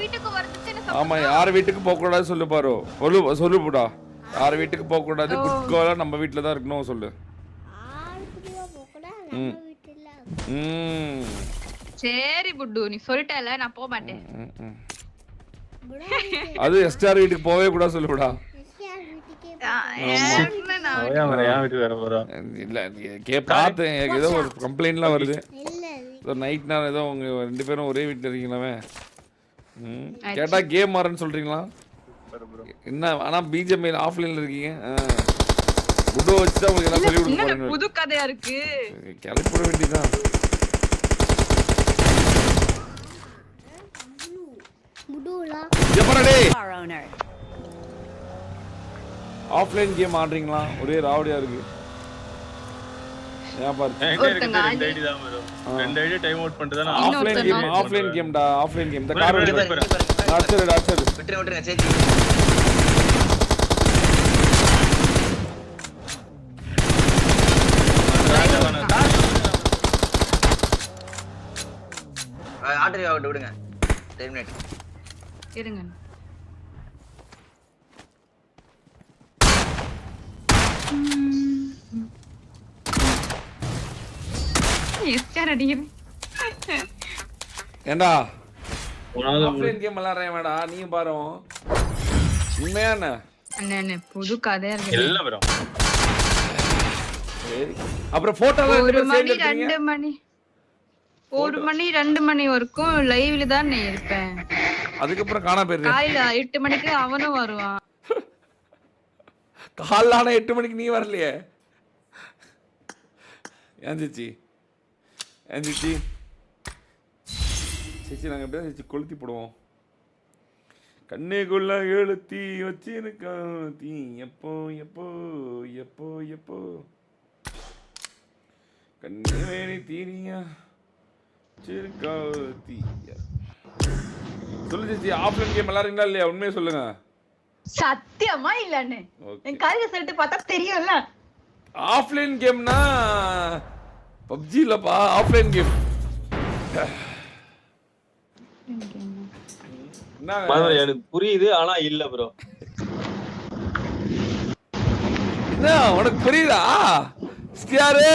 வீட்டுக்கு வரதுக்கு என்ன சம்பந்தம்? ஆமா யார் வீட்டுக்கு போக கூடாது சொல்லு பாரு. சொல்லு போடா. யார் வீட்டுக்கு போக கூடாது, குட்கோலா நம்ம வீட்ல தான் இருக்கணும் சொல்லு. சரி புட்டு நீ சொல்லிட்டல நான் போக மாட்டேன். அது எஸ்ஆர் வீட்டுக்கு போவே கூடாது சொல்லுடா. இல்ல பார்த்தேன் ஏதோ ஒரு கம்ப்ளைண்ட்லாம் வருது. நைட் நேரம் ஏதோ உங்க 2 பேரும் ஒரே வீட்டுல இருக்கீங்களாவே. கேட்டா கேம் மாறன்னு சொல்றீங்களா என்ன? ஆனா பிஜிஎம்ஐல ஆஃப்லைன்ல இருக்கீங்க. புட்டோ வச்சுதான் உங்களுக்கு எல்லாம் சொல்லி கொடுக்க போறேன். புது கதையா இருக்கு. கிளப்பிட வேண்டியதான். ஆஃப்லைன் கேம் ஆடுறீங்களா? ஒரே ராவடியா இருக்கு. ஏன் பாரு ஆஃப்லைன் கேம்டா. ஆஃப்லைன் கேம் இந்த கார் விட்டுருங்க சேச்சி. ஆட்டோ ஆகட்டும் விடுங்க. டெர்மினேட் இருங்க. ஏண்டா ஆஃப்லைன் கேம் விளையாடுறேன்டா நீ பாரு. உண்மையான அண்ணே புது கதையா இருக்கு. இல்ல bro. சரி அப்புறம் போட்டோல 1 மணி 2 மணி வரைக்கும் லைவ்ல தான் நான் இருப்பேன். அதுக்கு அப்புறம் காணா போயிரு. காலையில 8 மணிக்கு அவனும் வருவான். காலையில 8 மணிக்கு நீ வரலையே. ஏஞ்சிச்சி நாங்க எப்படியா கொளுத்தி போடுவோம். கண்ணுக்குள்ள எழுத்தி வச்சு எனக்கு தீ எப்போ எப்போ எப்போ எப்போ கண்ணு வேணி தீனியா சொல்லு சேச்சி. ஆஃப்லைன் கேம் விளையாடுறீங்களா இல்லையா? உண்மையை சொல்லுங்க. சத்தியமா இல்லன்னு என் காலையில சொல்லிட்டு பார்த்தா தெரியும்ல. ஆஃப்லைன் கேம்னா பப்ஜி இல்லப்பா. ஆஃப்லைன் கேம் எனக்கு புரியுது ஆனா இல்ல ப்ரோ. என்ன உனக்கு புரியுதா ஸ்கியாரு?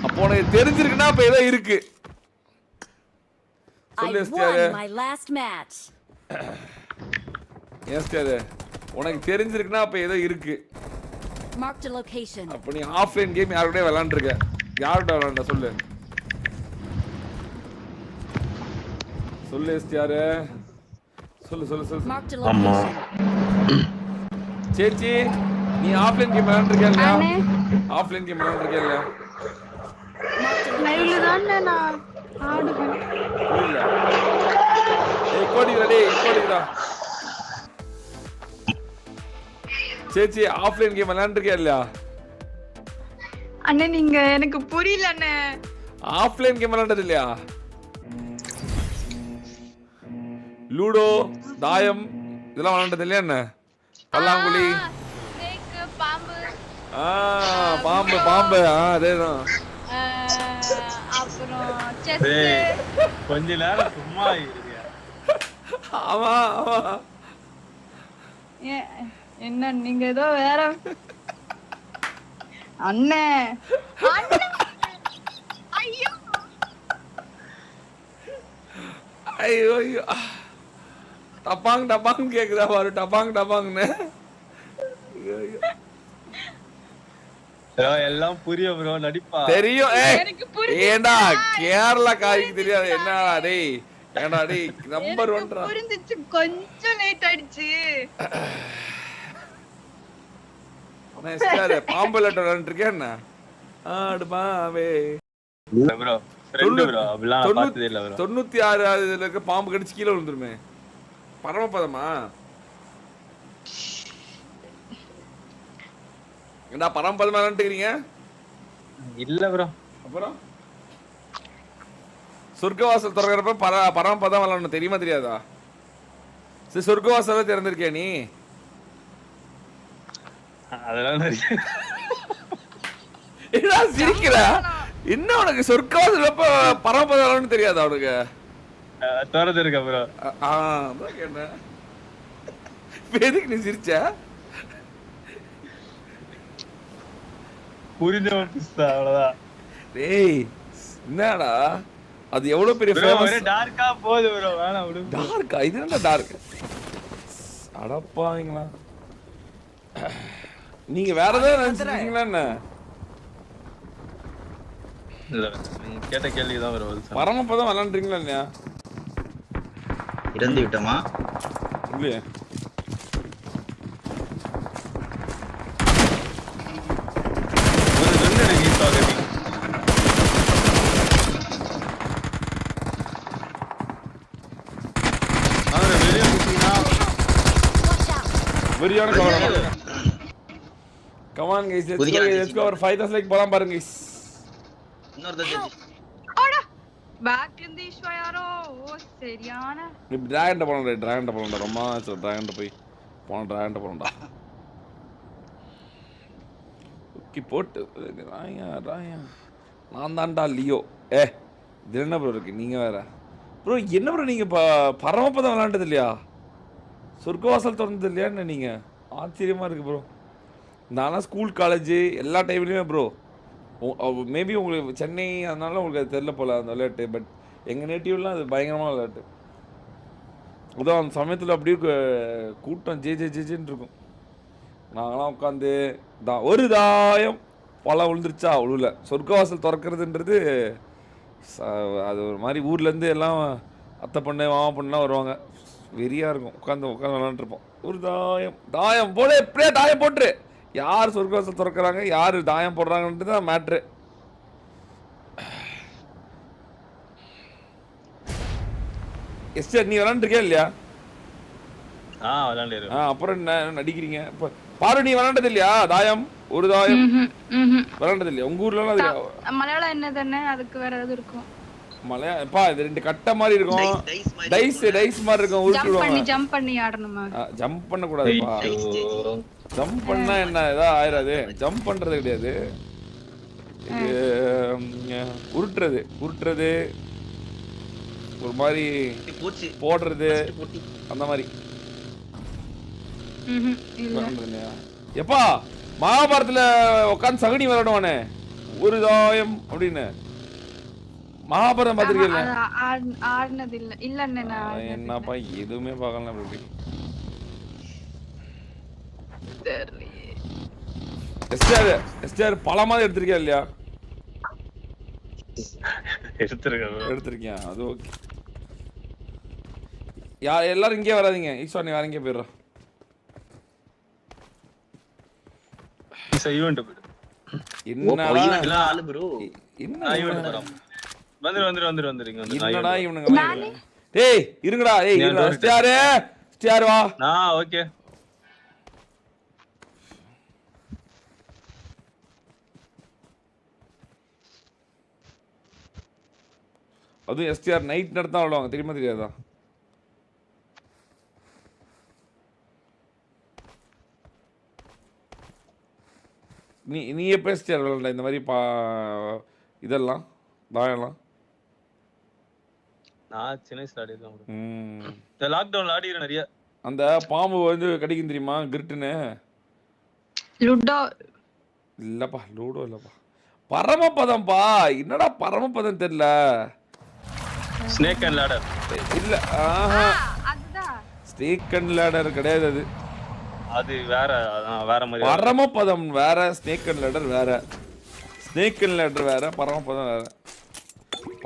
அப்போ உனக்கு தெரிஞ்சிருக்குன்னா அப்ப ஏதோ இருக்கு. சொல்லு ஸ்கியாரு. எஸ் ஸ்கியாரு உனக்கு தெரிஞ்சிருக்குன்னா அப்ப ஏதோ இருக்கு. அப்ப நீ ஆஃப்லைன் கேம் யாரோட விளையாண்டுருக்க? யாரோட விளையாண்ட சொல்லு. சொல்லு எஸ்டிஆர். சொல்லு. சேச்சி நீ ஆஃப்லைன் கேம் விளையாண்டுருக்கியா இல்லையா? ஆஃப்லைன் கேம் விளையாண்டுருக்கியா இல்லையா? லைவ்ல தான் நான் ஆடுவேன். புரியல. கோடிடா. சேச்சி ஆஃப்லைன் கேம் விளையாண்டுருக்கியா இல்லையா? அண்ணே நீங்க எனக்கு புரியல அண்ணே. ஆஃப்லைன் கேம் விளையாண்டது இல்லையா? லூடோ, தாயம் இதெல்லாம் விளையாண்டது இல்லையா? என்ன பல்லாங்குழி, பாம்பு அதேதான். அப்புறம் செஸ். கொஞ்ச நேரம் சும்மா இருங்க. ஆமா என்ன நீங்க ஏதோ வேற அண்ணே. ஐயோ டப்பாங் கேக்குதா பாரு. டப்பாங்னு எல்லாம் புரியும் ப்ரோ. நடிப்பா தெரியும். ஏண்டா கேரளா காரிக்கு தெரியாது என்னடா டேய்? ஏண்டா டேய் நம்பர் 1 புரிஞ்சிச்சு. கொஞ்சம் லேட் ஆயிடுச்சு. பாம்பு லெட்டர் விளையாண்டுருக்கியா என்ன? ஆடுபாவே ப்ரோ. Friend bro. அப்படிலாம் பார்த்ததே இல்ல ப்ரோ. 96 இதுல இருக்க பாம்பு கடிச்சு கீழ விழுந்துருமே. பரமபதமா? என்னடா பரமபதமா விளையாண்டுக்கிறீங்க? இல்ல ப்ரோ. அப்புறம் சொர்க்கவாசல் திறக்கிறப்ப பரமபதம் விளையாடணும் தெரியுமா தெரியாதா? சரி சொர்க்கவாசல திறந்திருக்கியா நீ? அதெல்லாம் என்ன சிரிக்கிற? என்ன உனக்கு சொர்க்காவது பரமபதம்னு தெரியாது அவனுக்கு தோறது இருக்கா ப்ரோ அதான் கேட்டேன் எதுக்கு நீ சிரிச்ச புரிஞ்சவன் பிஸ்தா அவ்வளவுதான் டேய் என்னடா அது எவ்வளவு பெரிய ஃபேமஸ் டார்க்கா போகுது ப்ரோ வேணாம் விடு டார்க்கா இது என்ன டார்க் அடப்பாவீங்களா நீங்க வேற ஏதாவது நினைச்சிருக்கீங்களா என்ன இல்ல நீங்க கேட்ட கேள்விதான் ப்ரோ பரமபதம் விளையாண்டுறீங்களா இல்லையா இறந்து விட்டோமா இல்லையே ஒரு ரெண்டு எனக்கு ஈஸா கட்டி அவரை வெளியே முட்டினா வெரியான கவர் கமான் கைஸ் லெட்ஸ் கோ ஒரு 5000 லைக் போலாம் பாருங்க கைஸ் இன்னொரு தடவை ஓடா பேக் இன் தி ஷோ யாரோ ஓ சரியான நீ டிராகன்ட்ட போறோம்டா ரொம்ப நாள் டிராகன்ட்ட போய் டிராகன்ட்ட போறோம்டா ஓகே போட்டு ராயா நான் தான்டா லியோ இது என்ன ப்ரோ இருக்கு நீங்க வேற ப்ரோ என்ன ப்ரோ நீங்க பரமபதம் விளையாண்டது இல்லையா சொர்க்கவாசல் திறந்தது இல்லையான்னு நீங்க ஆச்சரியமா இருக்கு ப்ரோ நான்லாம் ஸ்கூல் காலேஜ் எல்லா டைம்லையுமே ப்ரோ மேபி உங்களுக்கு சென்னை அதனால உங்களுக்கு அது தெரில போல அந்த விளையாட்டு பட் எங்கள் நேட்டிவ்லாம் அது பயங்கரமான விளையாட்டு அதான் அந்த சமயத்தில் அப்படியே கூட்டம் ஜேன்னு இருக்கும் நாங்களாம் உட்காந்து ஒரு தாயம் பழம் விழுந்துருச்சா அவ்வளோ சொர்க்கவாசல் திறக்கிறதுன்றது அது ஒரு மாதிரி ஊர்லேருந்து எல்லாம் அத்தை பொண்ணு மாமா பொண்ணுலாம் வருவாங்க வெறியாக இருக்கும் உட்காந்து விளாண்டுருப்போம் ஒரு தாயம் போல எப்படியே தாயம் போட்டுரு யார் சொர்க்கவாசல் திறக்கிறாங்க யார் தாயம் போடுறாங்கன்றது தான் மேட்ரு எஸ்டர் நீ விளாண்டுருக்கியா இல்லையா விளையாண்டு அப்புறம் என்ன நடிக்கிறீங்க இப்போ பாரு நீ விளாண்டது இல்லையா தாயம் ஒரு தாயம் விளாண்டது இல்லையா உங்க ஊர்ல மலையாளம் என்னதுன்னு அதுக்கு வேற ஏதாவது இருக்கும் மலையாப்பா இது ரெண்டு கட்ட மாதிரி இருக்கும் டைஸ் மாதிரி இருக்கும் உருட்டுவாங்க ஜம்ப் பண்ணி ஆடணுமா ஜம்ப் பண்ண கூடாதுப்பா ஜம்ப் பண்ணா என்ன ஏதா ஆயிராது ஜம்ப் பண்றது கிடையாது உருட்டுறது ஒரு மாதிரி போடுறது அந்த மாதிரி எப்பா மகாபாரத்துல உட்காந்து சகனி விளையாடுவானே ஒரு தாயம் அப்படின்னு மகாபாரதம் பாத்திருக்கீங்க ஆடுனது இல்ல இல்ல என்னப்பா எதுவுமே பார்க்கல அப்படி எஸ்டிஆர் பழமாதிரி எடுத்திருக்கியா இல்லையா எடுத்திருக்கேன் அது ஓகே எல்லாரும் இங்கே வராதீங்க ஈஸ்வர் நீ வேற எங்கே போயிடுறா என்னடா இவனுங்க டேய் இருங்கடா ஏய் ஸ்டார் வா ஓகே அதுவும் எஸ்டிஆர் நைட் நடத்தா விடுவாங்க தெரியுமா தெரியாதா நீ எப்போ எஸ்டிஆர் விளையாண்ட இந்த மாதிரி இதெல்லாம் தாயெல்லாம் நான் சின்ன வயசுல ஆடிருக்கேன் லாக்டவுன்ல ஆடிக்கிறேன் நிறைய அந்த பாம்பு வந்து கடிக்கும் தெரியுமா கிரிட்டுன்னு லுடோ இல்லப்பா லூடோ இல்லப்பா பரமபதம்பா என்னடா பரமபதம் தெரியல ஸ்னேக் அண்ட் லேடர் இல்ல அதுதான் ஸ்னேக் அண்ட் லேடர் கிடையாது அது அது வேற வேற மாதிரி பரமபதம் வேற ஸ்னேக் அண்ட் லேடர் வேற ஸ்னேக் அண்ட் லேடர் வேற பரமபதம் வேற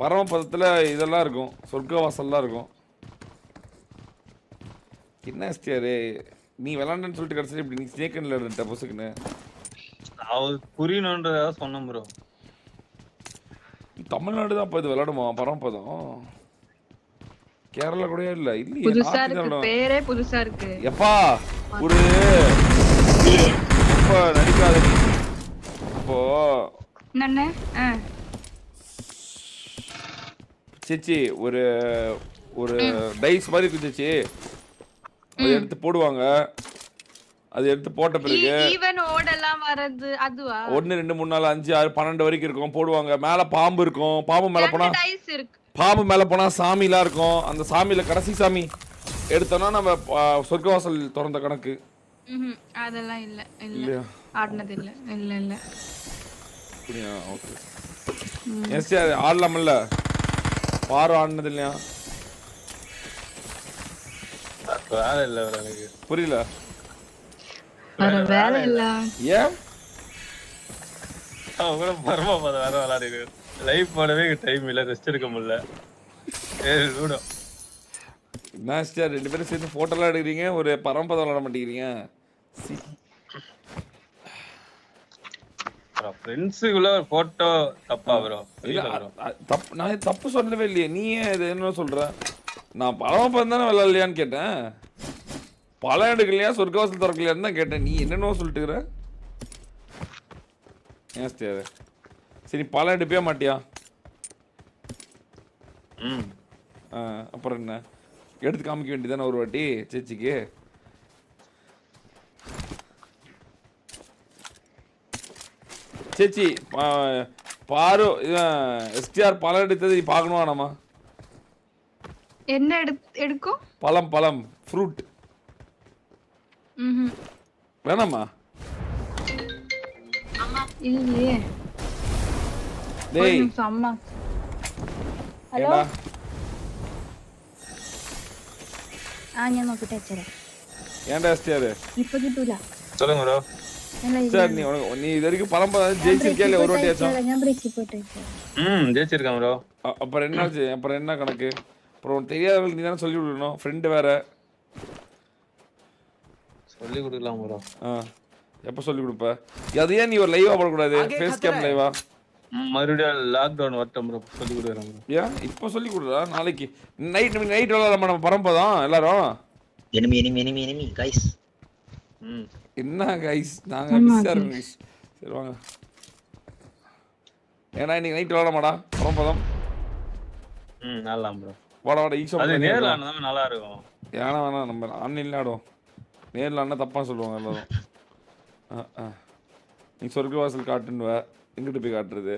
பரமபதத்துல இதெல்லாம் இருக்கும் சொர்க்கவாசல்லாம் இருக்கும் என்ன எஸ்டிஆர் நீ விளாண்டன்னு சொல்லிட்டு கடைசி இப்படி நீ ஸ்னேக் அண்ட் லேடர்ட்ட பொசுக்குன்னு புரியணுன்றதாக சொன்னேன் ப்ரோ தமிழ்நாடு தான் இது விளையாடுமா பரமபதம் கேரளா கூட இல்ல இல்லையே புதுசா இருக்கு பேரே புதுசா இருக்கு எப்பா ஒரு இப்ப நடிக்காத இப்போ என்னண்ணே சேச்சி ஒரு ஒரு டைஸ் மாதிரி இருக்கு சேச்சி அதை எடுத்து போடுவாங்க அது எடுத்து போட்ட பிறகு ஈவன் ஓடெல்லாம் வரது அதுவா? 1 2 3 4 5 6 12 வரைக்கும் இருக்கும் போடுவாங்க. மேல பாம்பு இருக்கும். பாம்பு மேல போனா டைஸ் இருக்கு. பாம்பு மேல போனா சாமிலாம் இருக்கும். அந்த சாமியில கடைசி சாமி எடுத்தோம்னா நம்ம சொர்க்கவாசல் திறந்த கணக்கு. அதெல்லாம் இல்ல இல்ல ஆடுனது இல்ல இல்ல இல்ல. அப்படியா? ஓகே. எஸ் சார் ஆடலாம்ல. பாரு ஆடுனது இல்லையா? வேலை இல்ல எனக்கு. புரியல. வேலை இல்ல. ஏன்? அவங்கள பரமா வேற விளையாடி லைஃப் போடவே டைம் இல்ல, ரெஸ்ட் எடுக்க முடியல. லூடோ என்ன சார் 2 பேரும் சேர்ந்து போட்டோலாம் எடுக்கிறீங்க, ஒரு பரம்பரை விளையாட மாட்டேங்கிறீங்க. ஃப்ரெண்ட்ஸுக்குள்ள ஒரு போட்டோ தப்பா ப்ரோ? தப்பு, நான் தப்பு சொல்லவே இல்லையே. நீ ஏன் இது என்ன சொல்ற? நான் பரமபதம் தானே விளையாடலையான்னு கேட்டேன். பழம் எடுக்கலையா சொர்க்கவாசல் திறக்கலையான்னு தான் கேட்டேன். நீ என்னென்ன சொல்லிட்டுக்கிற? ஏன் சார் சரி பழம் எடுப்பே மாட்டியா? அப்புறம் என்ன எடுத்து காமிக்க வேண்டியதானே ஒரு வாட்டி சேச்சிக்கு? சேச்சி பாரு எஸ்டிஆர் பழம் எடுத்தது நீ பார்க்கணுமா நம்ம? என்ன எடுக்கும்? பழம் பழம் ஃப்ரூட் வேணாமா? இல்லையே. டேய் அம்மா ഹലോ ഞാൻ നോക്കിട്ട് അച്ഛരെ ஏன்டா எஸ்டிஆர் ഇപ്പൊ കിട്ടൂല. சொல்லுங்க ப்ரோ. சார் நீ இது வரைக்கும் பரம்பரை ஜெயிச்சிருக்கே ஒரு வாட்டி ஆச்சா? ഞാൻ ബ്രേക്ക് പോട്ടെ. ஜெயிச்சிருக்கேன் ப்ரோ. அப்புறம் என்னாச்சு? அப்புறம் என்ன கணக்கு? அப்புறம் தெரியாதவங்களுக்கு நீ தானே சொல்லி கொடுக்கணும். ஃப்ரெண்டு வேற சொல்லி கொடுக்கலாம் ப்ரோ. எப்போ சொல்லி கொடுப்ப? அது ஏன் நீ ஒரு லைவா போடக்கூடாது? ஃபேஸ் கேம் லைவா? மறுபடியும் லாக்டவுன் வரட்டும் ப்ரோ, சொல்லி கொடுக்குறேன் ப்ரோ. ஏன் இப்போ சொல்லி கொடுறா? நாளைக்கு நைட் விளையாடலாமா நம்ம பரம்பதான் எல்லாரும்? Enemy enemy enemy enemy guys. என்ன கைஸ்? நாங்க பிஸியா இருக்கோம் கைஸ். சரி வாங்க. ஏன்னா இன்னைக்கு நைட் விளையாடமாடா பரம்பதம்? நல்லா ப்ரோ. வாடா வாடா ஈஸோ. அது நேர்ல ஆனா நல்லா இருக்கும். ஏன்னா வேணா நம்ம ஆன்லைன்ல ஆடுவோம். நேர்ல ஆனா தப்பா சொல்லுவாங்க எல்லாரும். நீ சொர்க்கவாசல் காட்டுன்னுவ, எங்கிட்டு போய் காட்டுறது?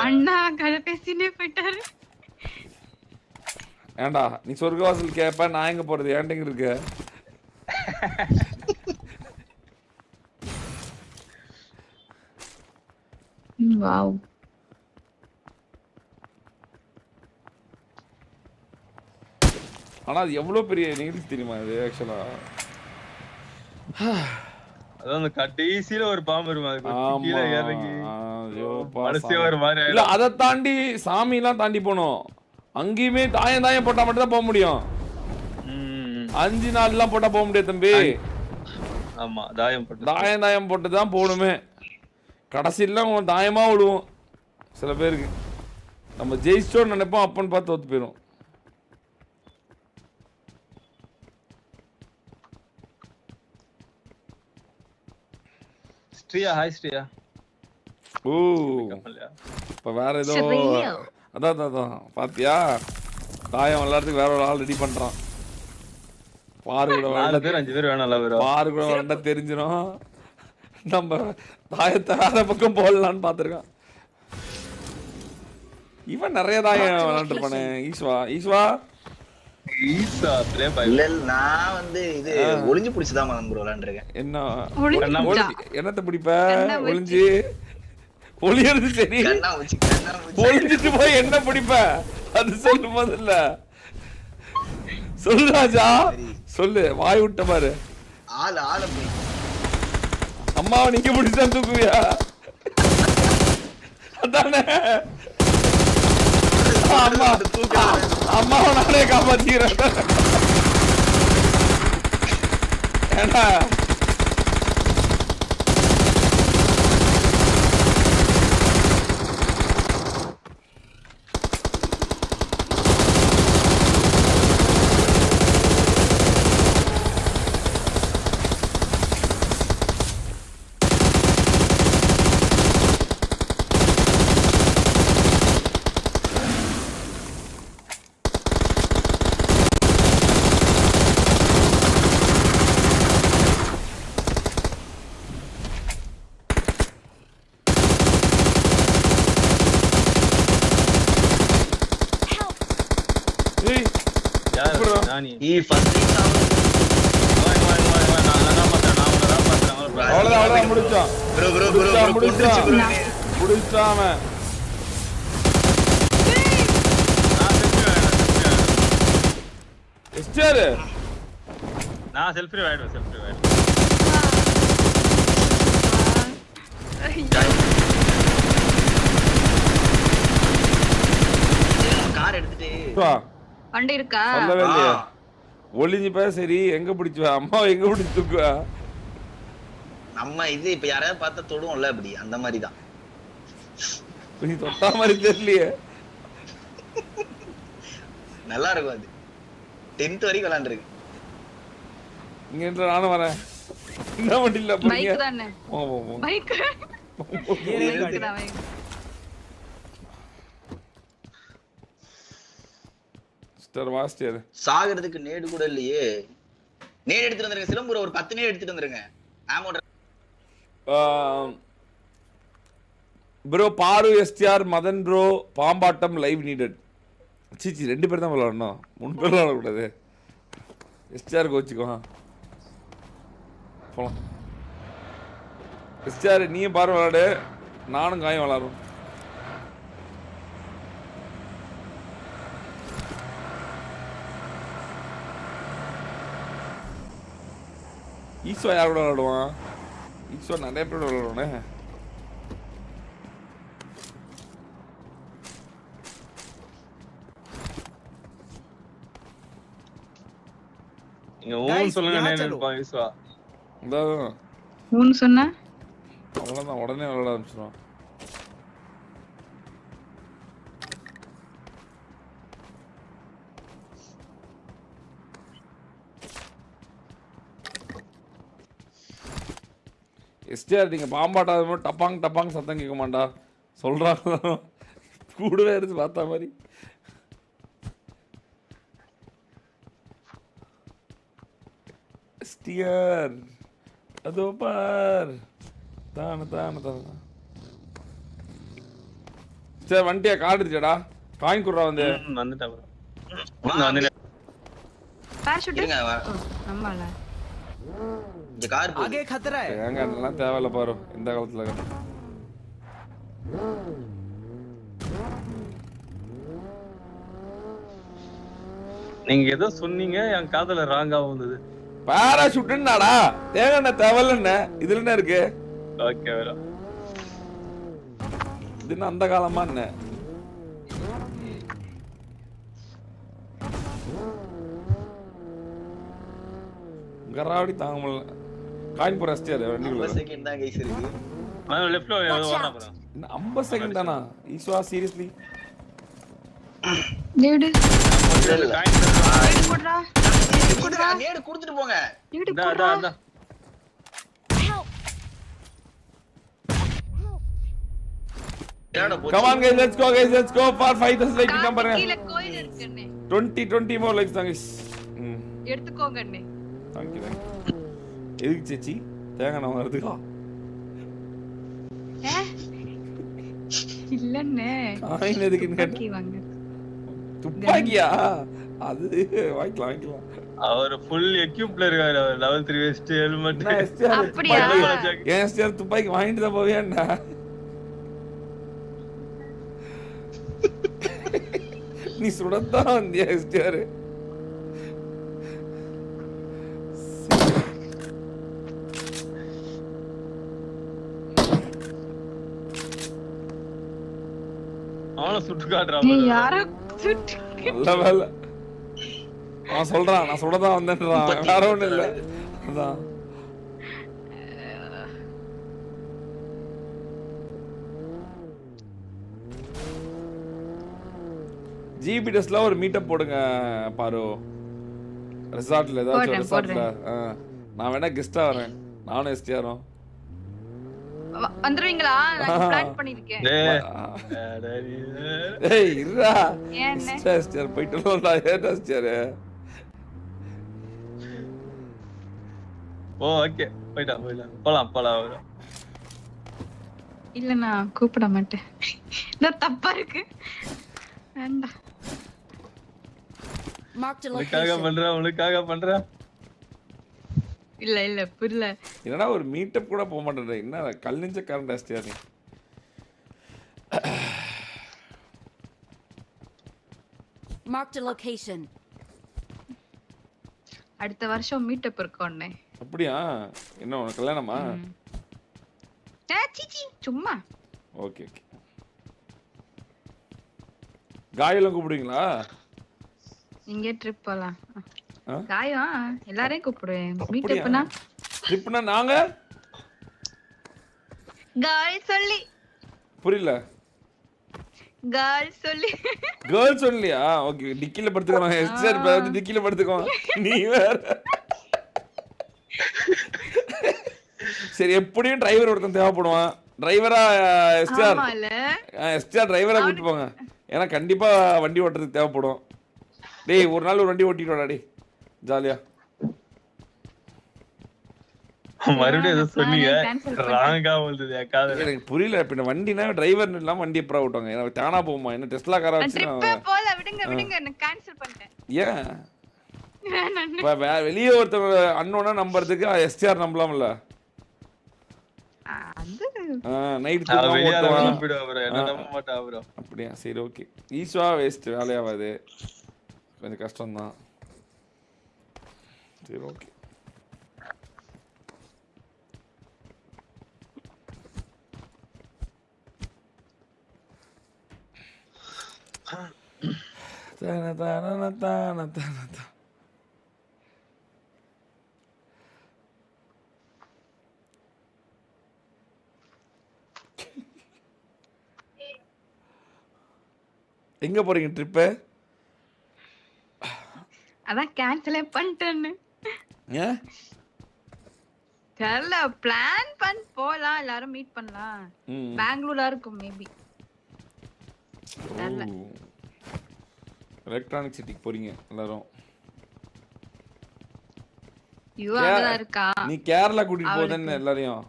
அண்ணா கதை பேசினே போயிட்டாரு. ஏண்டா நீ சொர்க்கவாசல் கேப்ப, நான் எங்க போறது? ஏன்டங்க இருக்க? வாவ். ஆனா அது எவ்வளவு பெரிய நிகழ்ச்சி தெரியுமா இது ஆக்சுவலா? அதான் அந்த கடைசியில ஒரு பாம்பு இருக்கும், அதுக்கு கீழ இறங்கி மனசே ஒரு மாதிரி. இல்ல அதை தாண்டி சாமி எல்லாம் தாண்டி போனோம். அங்கேயுமே தாயம் தாயம் போட்டா மட்டும் தான் போக முடியும். 5 நாள் எல்லாம் போட்டா போக முடியாது தம்பி. ஆமா தாயம் போட்டு தாயம் போட்டு தான் போகணுமே. கடைசியில தாயமா விடுவோம் சில பேருக்கு. நம்ம ஜெயிச்சோன்னு நினைப்போம், அப்பன்னு பார்த்து தோத்து போயிடும். ஸ்ரீயா, ஹாய் ஸ்ரீயா. ஓ இப்ப வேற ஏதோ அதான் பாத்தியா? தாயம் விளையாடுறதுக்கு வேற ஒரு ஆள் ரெடி பண்றான். பாரு கூட 4 பேர் 5 பேர் வேணாம்ல ப்ரோ. பாரு கூட வந்தா தெரிஞ்சிடும். நம்ம தாயத்தை வேற பக்கம் போடலான்னு பாத்துருக்கான். இவன் நிறைய தாயம் விளையாண்டுருப்பானே. ஈஸ்வா இல்ல நான் வந்து இது ஒளிஞ்சு புடிச்சுதான் ப்ரோ விளையாண்டுருக்கேன். என்னத்த பிடிப்ப? ஒளியறது சரி, ஒளிஞ்சிட்டு போய் என்ன பிடிப்ப? அது சொல்லும் போது இல்ல சொல்லு ராஜா, சொல்லு. வாய் விட்ட பாரு. அம்மாவை நீங்க பிடிச்சா தூக்குவியா? அதானே அம்மாவை நானே காப்பாத்திக்கிறேன். ஏன்னா யாரு நானி ஃபர்ஸ்ட் அவ்வளவுதான் முடிச்சோம். முடிச்சாம எஸ்டர் நான் செல்ஃப் ரிவைவ் ஆயிடுவேன். கார் எடுத்துட்டு வண்டி இருக்கா? சொல்லவே இல்லையா? ஒளிஞ்சு போய் சரி எங்க பிடிச்சுவா அம்மா எங்க பிடிச்சு தூக்குவா? நம்ம இது இப்ப யாராவது பார்த்தா தொடுவோம்ல அப்படி அந்த மாதிரி தான். நீ தொட்டா மாதிரி தெரியலையே. நல்லா இருக்கும் அது. 10th வரைக்கும் விளையாண்டுருக்கு. இங்க இருந்து நானும் வரேன். என்ன வண்டியில போறீங்க? பைக் தானே. பைக். பைக் தான் பைக். ஸ்டார் வாஸ்டர். சாகிறதுக்கு நேடு கூட இல்லையே. நேடு எடுத்துட்டு வந்துருங்க சிலம்பூர் ஒரு 10 நேடு எடுத்துட்டு வந்துருங்க. ஆமோட ப்ரோ பாரு எஸ்டிஆர் மதன் ப்ரோ பாம்பாட்டம் லைவ் நீடட். சீச்சி 2 பேர் தான் விளையாடணும், 3 பேர் விளையாடக்கூடாது. எஸ்டிஆர் கோச்சுக்கோ போலாம். எஸ்டிஆர் நீயும் பாரு விளையாடு, நானும் காயம் விளையாடுறோம். ஈஸ்வா யார் கூட விளையாடுவான்? ஈஸ்வா நிறைய பேர் விளையாடுவானே. நீங்க ஊன் சொல்லுங்க நேனப்பா ஈஸ்வா. அதான் ஊன் சொன்னா அவ்வளவுதான், உடனே விளையாட ஆரம்பிச்சிடும். எஸ்டிஆர் நீங்க பாம்பாட்டாத மாதிரி டப்பாங் டப்பாங் சத்தம் கேட்க மாட்டா சொல்றாங்க. கூடவே இருந்து பார்த்தா மாதிரி. எஸ்டிஆர் அதோ பார் தான தான தான. சரி வண்டியா கார்டு எடுத்துடா, காயின் குடுறா வந்து. வந்துட்டேன் bro. வாங்க வந்துட்டேன். பாராசூட் இருங்க நம்மள இந்த கார் आगे खतरा है. ஏங்க அதெல்லாம் தேவையில்ல பாரு இந்த காலத்துல. நீங்க ஏதோ சொன்னீங்க என் காதுல ராங்கா வந்தது. பாராசூட்னாடா தேவையான தேவையில்ல. இதுல என்ன இருக்கு? Okay bro. இது என்ன அந்த காலமா என்ன? கராவடி தாங்க முடியல. காயின் போற எஸ்டிஆர் வண்டிக்குள்ள 50 செகண்ட் தான் கைஸ் இருக்கு. நான் லெஃப்ட்ல ஓடுறேன் bro. என்ன 50 செகண்ட் தானா? ஈஸ்வா சீரியஸ்லி? நேடு காயின் நேடு போடுடா. நேடு கொடுத்துட்டு போங்க. நேடு டா போடுடா. டா. ஏடா போச்சு. Come on guys, let's go for 5000 like கிட்ட பாருங்க. கீழ கோயில் இருக்குண்ணே. 20 more likes தாங்க guys. எடுத்துக்கோங்கண்ணே. Thank you. எதுக்கு சேச்சி தேங்காய் நான் வரதுக்கா? இல்லண்ணே. காயின் எதுக்குன்னு கேட்டேன். துப்பாக்கி வாங்க. துப்பாக்கியா? அது வாங்கிக்கலாம். அவர் ஃபுல் எக்யூப்ல இருக்காரு. அவர் லெவல் 3 வெஸ்ட் ஹெல்மெட். அப்படியா? ஏன் எஸ்டிஆர் துப்பாக்கி வாங்கிட்டு தான் போவியாண்டா? நீ சுடத்தான் வந்தியா எஸ்டிஆர்? அவன சுட்டு காட்றா ஏய் யார சுட்டு நல்ல வேலை. அவன் சொல்றான் நான் சுடதான் வந்தேன்றான், வேற ஒண்ணும் இல்ல. அதான் ஜிபிஎஸ்ல ஒரு மீட்டப் போடுங்க பாரு. ரிசார்ட்ல ஏதாச்சும் ஒரு ரிசார்ட்ல. நான் வேணா கெஸ்டா வரேன், நானும் எஸ்டிஆரும். வந்துருவீங்களா? நான் பிளான் பண்ணிருக்கேன். ஏய் இருடா. ஏன் எஸ்டிஆர் போயிட்டு வரடா. ஏடா எஸ்டிஆர்? ஓகே போலாம். இல்ல நான் கூப்பிட மாட்டேன். நான் தப்பா இருக்கு. வேண்டாம். Marked a உனக்காக location. பண்றேன் உனக்காக பண்றேன். இல்ல புரியல. என்னடா ஒரு மீட்டப் கூட போக மாட்டேன். என்ன கல் நெஞ்ச கரண்ட் ஆஸ்தியா நீ? Marked a location. அடுத்த வருஷம் மீட்டப் இருக்கோண்ணே. அப்படியா? என்ன உனக்கு கல்யாணமா? சீச்சி சும்மா. Okay okay. காயெல்லாம் கூப்பிடுவீங்களா? இங்க ட்ரிப் போலாம். காயம் எல்லாரையும் கூப்பிடுவேன். மீட்டப்னா? ட்ரிப்னா நாங்க? காய் சொல்லி. புரியல. கேர்ள் சொல்லி. கேர்ள்ஸ் ஒன்லியா? ஓகே டிக்கில படுத்துக்கறோம். எஸ்ஆர் வந்து டிக்கில படுத்துக்கோ. நீ வேற. சரி எப்படியும் டிரைவர் ஒருத்தன் தேவைப்படுவான். டிரைவரா எஸ்ஆர். ஆமால. எஸ்ஆர் டிரைவரா கூட்டி போங்க. ஏன்னா கண்டிப்பா வண்டி ஓட்டுறதுக்கு தேவைப்படும். டேய் ஒரு நாள் ஒரு வண்டி ஓட்டிட்டு வாடா டேய். ஜாலியா. மறுபடியும் ஏதோ சொன்னீங்க. ராங்கா வந்தது காதுல. எனக்கு புரியல. பின்ன வண்டினா டிரைவர் இல்லாம வண்டி எப்பறா ஓட்டுவாங்க? ஏன்னா தானா போகுமா? என்ன டெஸ்லா காரா வச்சு ட்ரிப் போல விடுங்க நான் கேன்சல் பண்ணிட்டேன். ஏன்? வெளியே ஒருத்தர் அன்னோனா நம்பறதுக்கு எஸ்ஆர் நம்பலாம்ல? நைட் அப்படியா? சரி ஓகே. ஈஸ்வா வேஸ்ட் வேலையாவாது. கொஞ்சம் கஷ்டம் தான். சரி ஓகே. எங்க போறீங்க ட்ரிப்? அதான் கேன்சல் பண்ணிட்டேன்னு. ஏன்? தெரியல பிளான் பண்ணி போலாம் எல்லாரும் மீட் பண்ணலாம். பெங்களூர்ல இருக்கும் மேபி. எலக்ட்ரானிக் சிட்டிக்கு போறீங்க எல்லாரும். யுவால இருக்கா? நீ கேரளா கூட்டிட்டு போதேன்னு எல்லாரையும்.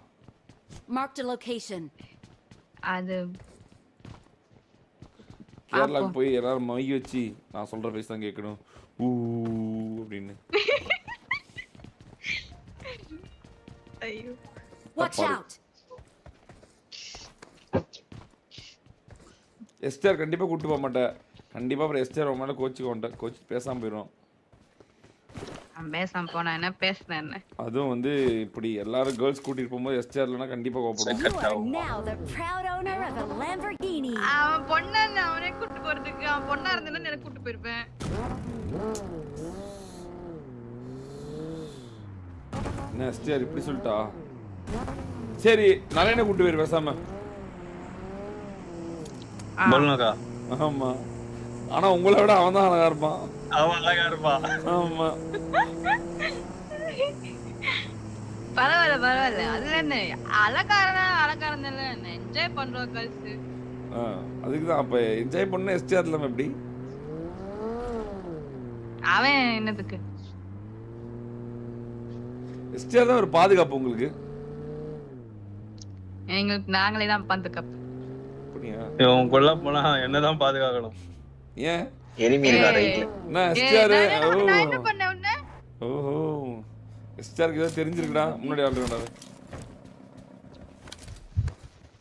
Marked a location. அது கேரளாக்கு போய் எல்லாரும் மை வச்சு நான் சொல்ற பேச தான் கேட்கணும். ஊ அப்படின்னு. ஐயோ. Watch out. எஸ்டர் கண்டிப்பா கூட்டிட்டு போக மாட்டேன். கண்டிப்பா அப்புறம் எஸ்டர் ரொம்ப மேல கோச்சுக்கோண்டேன். கோச்சு பேசாம போயிடும். பேசாம போனா என்ன பேசுறேன் என்ன? அதுவும் வந்து இப்படி எல்லாரும் கேர்ள்ஸ் கூட்டிட்டு போகும்போது எஸ்டர்லனா கண்டிப்பா கோபப்படுவாங்க. Now the proud owner of a Lamborghini. அவன் பொண்ணா அவனே கூட்டி போறதுக்கு அவன் பொண்ணா இருந்தா எனக்கு கூட்டி போயிருப்பேன். என்ன எஸ்டர் இப்படி சொல்லிட்டா? சரி நரேனை கூட்டி போயிரு பேசாம. போலனக்கா. ஆமா. ஆனா உங்களை விட அவன் தான் அழகா இருப்பான். அவன் அழகா இருப்பான். ஆமா. பரவாயில்ல அதுல என்ன அலங்காரம் என்ஜாய் பண்றோம் கேர்ள்ஸ். அதுக்கு தான் அப்ப என்ஜாய் பண்ண எஸ்டர் இல்லாம எப்படி? அவன் என்னதுக்கு? எஸ்டர் தான் ஒரு பாதுகாப்பு உங்களுக்கு. எங்களுக்கு நாங்களே தான் பாதுகாப்பு. அப்படியா? இவன் கொல்ல போனா என்னதான் பாதுகாக்கணும். ஏன்? எனிமி இருக்கா ரைட்ல? நான் எஸ்டர். நான் என்ன பண்ண உன்ன? ஓஹோ. எஸ்டருக்கு ஏதோ தெரிஞ்சிருக்குடா. முன்னாடி ஆல்ரெடி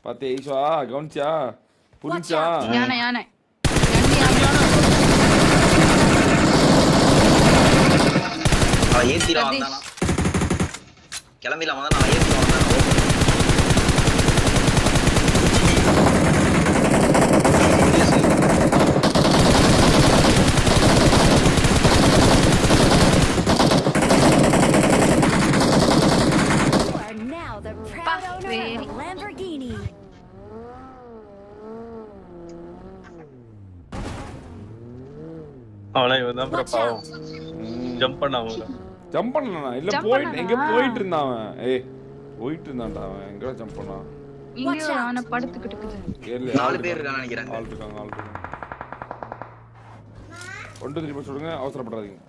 பாத்தே ஈஸ்வா கவுன்ச்சா புரிஞ்சா? யானை அவன் ஏத்தில வந்தானா? கிளம்பில வந்தானா? அவன் ஏத்தில வந்தானா? Lamborghini. அவனா இவன் தான் பாவம். ஜம்ப் பண்ணாம. ஜம்ப் பண்ணனா? இல்ல போயிட்டு எங்க போயிட்டு இருந்தான் அவன். ஏய் போயிட்டு இருந்தான்டா அவன். எங்கடா ஜம்ப் பண்ணா? இங்க அவன படுத்துக்கிட்டு இருக்குது. 4 பேர் இருக்கான்னு நினைக்கிறேன். ஆள் இருக்காங்க. 1 2 3 சொல்லுங்க. அவசரப்படாதீங்க.